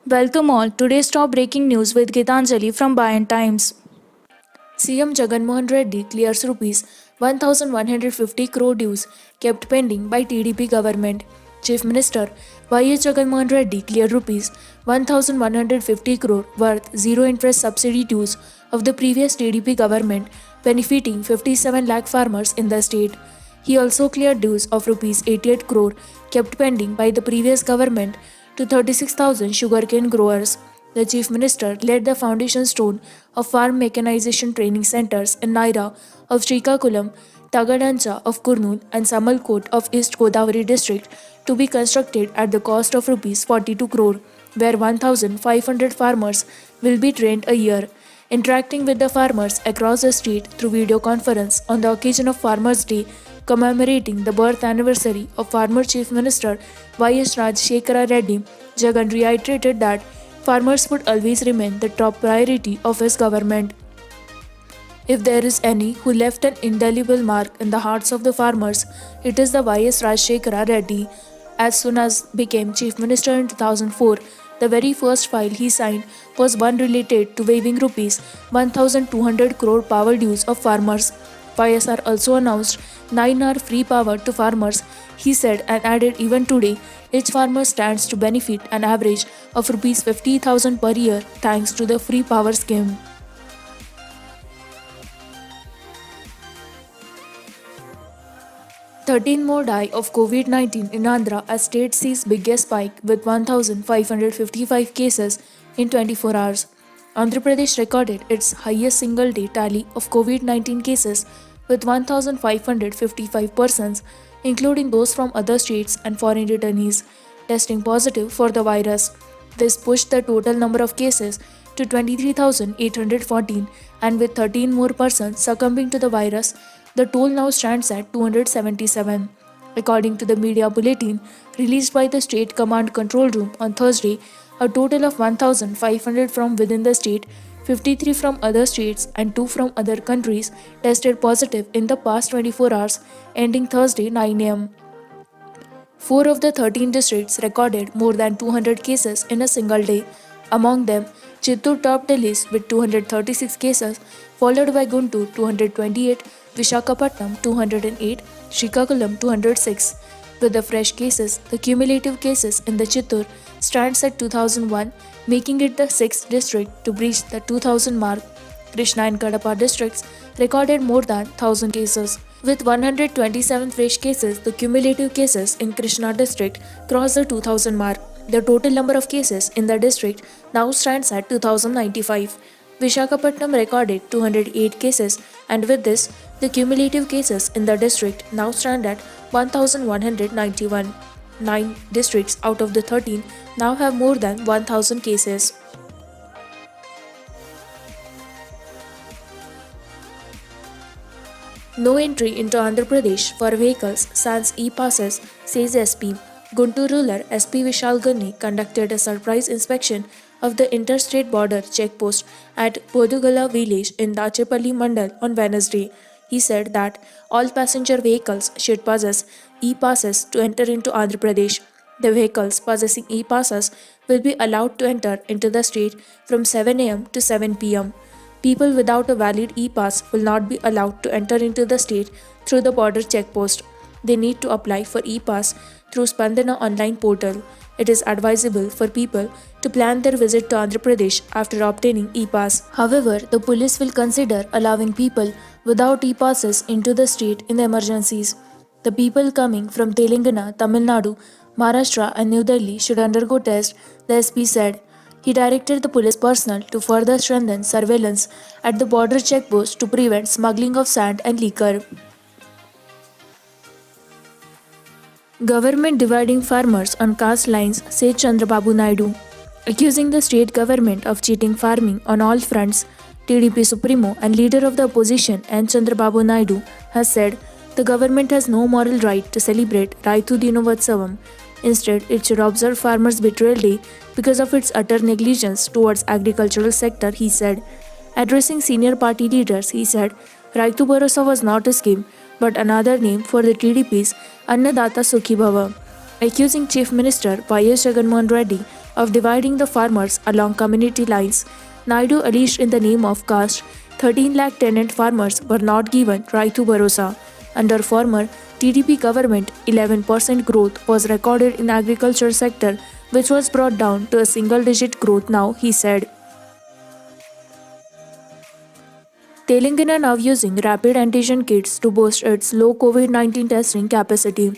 Welcome all. Today's top breaking news with Gitanjali from Bayan Times. CM Jaganmohan Reddy clears rupees 1150 crore dues kept pending by TDP government. Chief Minister Y.S. Jaganmohan Reddy cleared rupees 1150 crore worth zero interest subsidy dues of the previous TDP government benefiting 57 lakh farmers in the state. He also cleared dues of rupees 88 crore kept pending by the previous government to 36,000 sugarcane growers. The Chief Minister laid the foundation stone of farm mechanization training centers in Naira of Srikakulam, Tagadancha of Kurnool, and Samalkot of East Godavari district to be constructed at the cost of rupees 42 crore, where 1,500 farmers will be trained a year. Interacting with the farmers across the state through video conference on the occasion of Farmers' Day commemorating the birth anniversary of former Chief Minister Y.S. Rajshekara Reddy, Jagan reiterated that farmers would always remain the top priority of his government. If there is any who left an indelible mark in the hearts of the farmers, it is the Y.S. Rajshekara Reddy. As soon as became Chief Minister in 2004, the very first file he signed was one related to waiving rupees 1,200 crore power dues of farmers. YSR also announced 9-hour free power to farmers, he said, and added even today, each farmer stands to benefit an average of rupees 50,000 per year thanks to the free power scheme. Thirteen more die of COVID-19 in Andhra as state sees biggest spike with 1,555 cases in 24 hours. Andhra Pradesh recorded its highest single day tally of COVID 19 cases with 1,555 persons, including those from other states and foreign returnees, testing positive for the virus. This pushed the total number of cases to 23,814, and with 13 more persons succumbing to the virus, the toll now stands at 277. According to the media bulletin released by the State Command Control Room on Thursday, a total of 1,500 from within the state, 53 from other states, and 2 from other countries tested positive in the past 24 hours, ending Thursday 9 am. 4 of the 13 districts recorded more than 200 cases in a single day. Among them, Chittoor topped the list with 236 cases, followed by Guntur 228, Visakhapatnam 208, Srikakulam 206. With the fresh cases, the cumulative cases in the Chittoor stands at 2001, making it the 6th district to breach the 2000 mark. Krishna and Kadapa districts recorded more than 1000 cases. With 127 fresh cases, the cumulative cases in Krishna district crossed the 2000 mark. The total number of cases in the district now stands at 2095. Visakhapatnam recorded 208 cases, and with this, the cumulative cases in the district now stand at 1191. 9 districts out of the 13 now have more than 1000 cases. No entry into Andhra Pradesh for vehicles sans e-passes, says SP. Guntur ruler SP Vishal Gunni conducted a surprise inspection of the interstate border checkpost at Bodugala village in Dachepalli Mandal on Wednesday. He said that all passenger vehicles should possess e-passes to enter into Andhra Pradesh. The vehicles possessing e-passes will be allowed to enter into the state from 7 am to 7 pm. People without a valid e-pass will not be allowed to enter into the state through the border checkpost. They need to apply for e-pass through Spandana online portal. It is advisable for people to plan their visit to Andhra Pradesh after obtaining e-pass. However, the police will consider allowing people without e-passes into the state in the emergencies. The people coming from Telangana, Tamil Nadu, Maharashtra and New Delhi should undergo tests, the SP said. He directed the police personnel to further strengthen surveillance at the border checkpost to prevent smuggling of sand and liquor. Government dividing farmers on caste lines, said Chandrababu Naidu. Accusing the state government of cheating farming on all fronts, TDP Supremo and leader of the opposition N. Chandrababu Naidu has said the government has no moral right to celebrate Raitu Dinotsavam. Instead, it should observe Farmers' Betrayal Day because of its utter negligence towards agricultural sector, he said. Addressing senior party leaders, he said, Raitu Bharosa was not a scheme, but another name for the TDP's Annadata Sukhi Bhava. Accusing Chief Minister Y.S. Jaganmohan Reddy of dividing the farmers along community lines. Naidu alleged in the name of caste, 13 lakh tenant farmers were not given Raitu Bharosa. Under former TDP government, 11% growth was recorded in agriculture sector, which was brought down to a single digit growth now, he said. Telangana now using rapid antigen kits to boost its low COVID-19 testing capacity.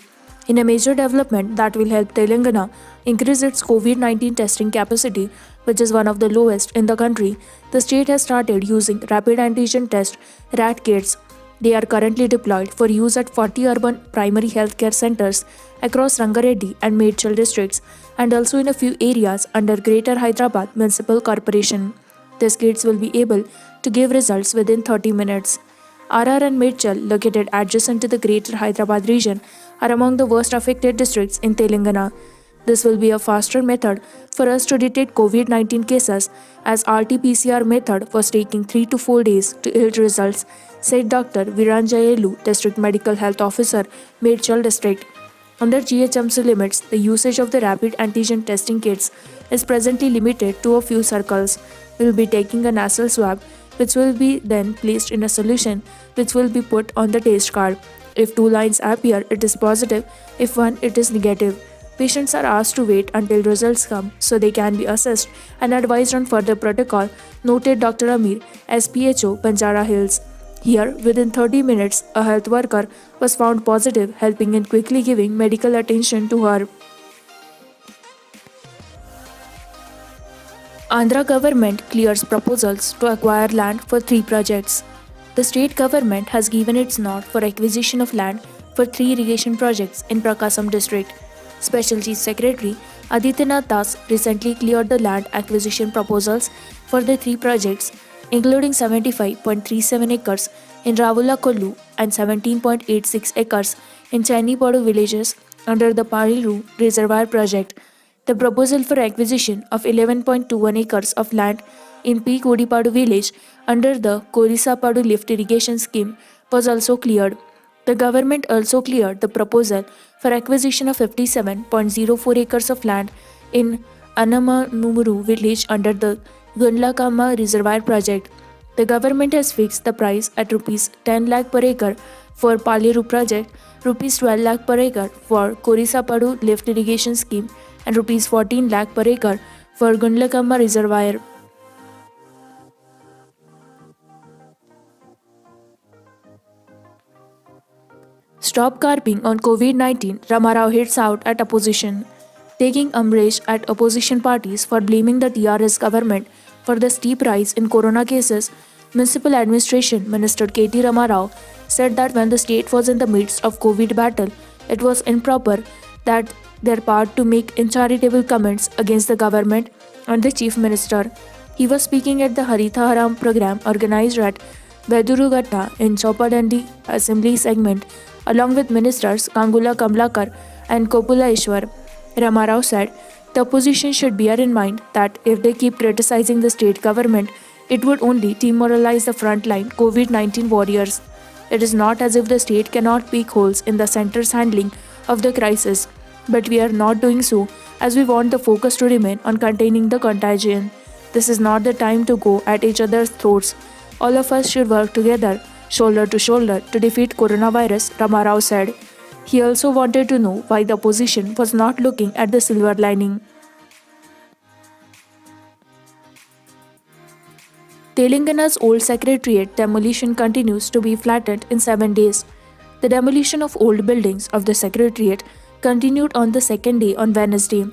In a major development that will help Telangana increase its COVID-19 testing capacity, which is one of the lowest in the country, the state has started using rapid antigen test RAT kits. They are currently deployed for use at 40 urban primary healthcare centers across Rangareddy and Medchal districts and also in a few areas under Greater Hyderabad Municipal Corporation. These kits will be able to give results within 30 minutes. RR and Medchal, located adjacent to the Greater Hyderabad region, are among the worst affected districts in Telangana. This will be a faster method for us to detect COVID-19 cases as RT-PCR method was taking 3 to 4 days to yield results, said Dr. Viranjayelu, District Medical Health Officer, Medchal District. Under GHMC limits, the usage of the rapid antigen testing kits is presently limited to a few circles. We will be taking a nasal swab, which will be then placed in a solution, which will be put on the taste card. If two lines appear, it is positive. If one, it is negative. Patients are asked to wait until results come so they can be assessed and advised on further protocol, noted Dr. Amir, SPHO, Banjara Hills. Here, within 30 minutes, a health worker was found positive, helping in quickly giving medical attention to her. Andhra government clears proposals to acquire land for 3 projects. The state government has given its nod for acquisition of land for 3 irrigation projects in Prakasam district. Special Chief Secretary Adityanath Das recently cleared the land acquisition proposals for the 3 projects, including 75.37 acres in Ravula Kollu and 17.86 acres in Chainipadu villages under the Pariru Reservoir project. The proposal for acquisition of 11.21 acres of land in P. Kodipadu village under the Korisapadu lift irrigation scheme was also cleared. The government also cleared the proposal for acquisition of 57.04 acres of land in Anamanumuru village under the Gundlakama Reservoir project. The government has fixed the price at Rs 10 lakh per acre for Paliru project, Rs 12 lakh per acre for Korisapadu lift irrigation scheme and Rs 14 lakh per acre for Gundlakama Reservoir. Stop carping on COVID-19, Ramarao hits out at opposition. Taking umbrage at opposition parties for blaming the TRS government for the steep rise in corona cases, Municipal Administration Minister K.T. Ramarao said that when the state was in the midst of COVID battle, it was improper that their part to make uncharitable comments against the government and the Chief Minister. He was speaking at the Haritha Haram program organized at Bedurughatta in Chopadandi Assembly segment along with ministers Kangula Kamlakar and Kopula Ishwar. Ramarao said, the opposition should bear in mind that if they keep criticizing the state government, it would only demoralize the frontline COVID-19 warriors. It is not as if the state cannot pick holes in the center's handling of the crisis, but we are not doing so as we want the focus to remain on containing the contagion. This is not the time to go at each other's throats. All of us should work together, shoulder to shoulder, to defeat coronavirus, Ramarao said. He also wanted to know why the opposition was not looking at the silver lining. Telangana's old secretariat demolition continues to be flattened in 7 days. The demolition of old buildings of the secretariat continued on the second day on Wednesday.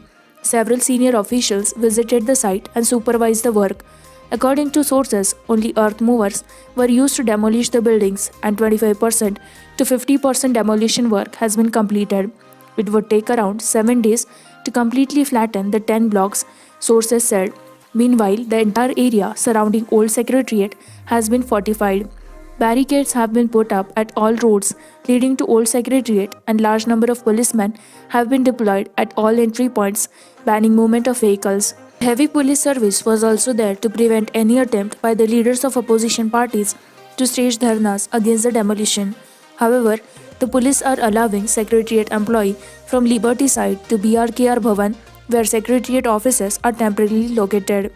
Several senior officials visited the site and supervised the work. According to sources, only earth movers were used to demolish the buildings and 25% to 50% demolition work has been completed. It would take around 7 days to completely flatten the 10 blocks, sources said. Meanwhile, the entire area surrounding Old Secretariat has been fortified. Barricades have been put up at all roads leading to Old Secretariat and large number of policemen have been deployed at all entry points, banning movement of vehicles. Heavy police service was also there to prevent any attempt by the leaders of opposition parties to stage dharnas against the demolition. However, the police are allowing Secretariat employee from Liberty side to BRKR Bhavan where secretariat offices are temporarily located.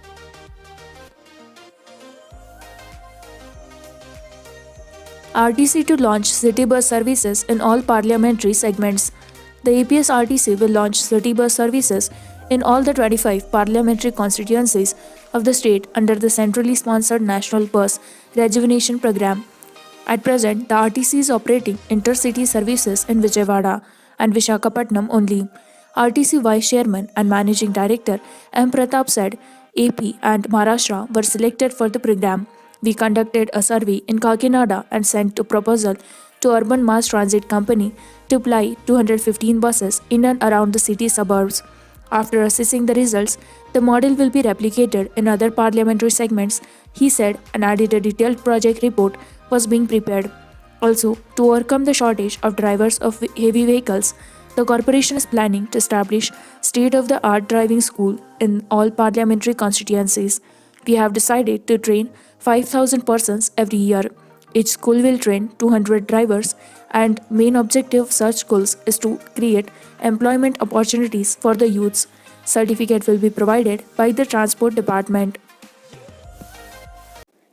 RTC to launch city bus services in all parliamentary segments. The APS RTC will launch city bus services in all the 25 parliamentary constituencies of the state under the centrally sponsored National Bus Rejuvenation Program. At present, the RTC is operating intercity services in Vijayawada and Vishakhapatnam only. RTC Vice Chairman and Managing Director M. Pratap said AP and Maharashtra were selected for the program. We conducted a survey in Kakinada and sent a proposal to Urban Mass Transit Company to apply 215 buses in and around the city suburbs. After assessing the results, the model will be replicated in other parliamentary segments, he said, and added a detailed project report was being prepared. Also, to overcome the shortage of drivers of heavy vehicles, the corporation is planning to establish state-of-the-art driving school in all parliamentary constituencies. We have decided to train 5,000 persons every year. Each school will train 200 drivers, and main objective of such schools is to create employment opportunities for the youths. Certificate will be provided by the Transport Department.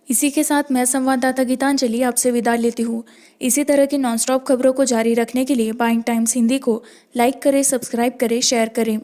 इसी के साथ मैं संवाददाता गीतांजलि आपसे विदा लेती हूँ। इसी तरह की नॉनस्टॉप खबरों को जारी रखने के लिए बाइंग टाइम्स हिंदी को लाइक करें, सब्सक्राइब करें, शेयर करें।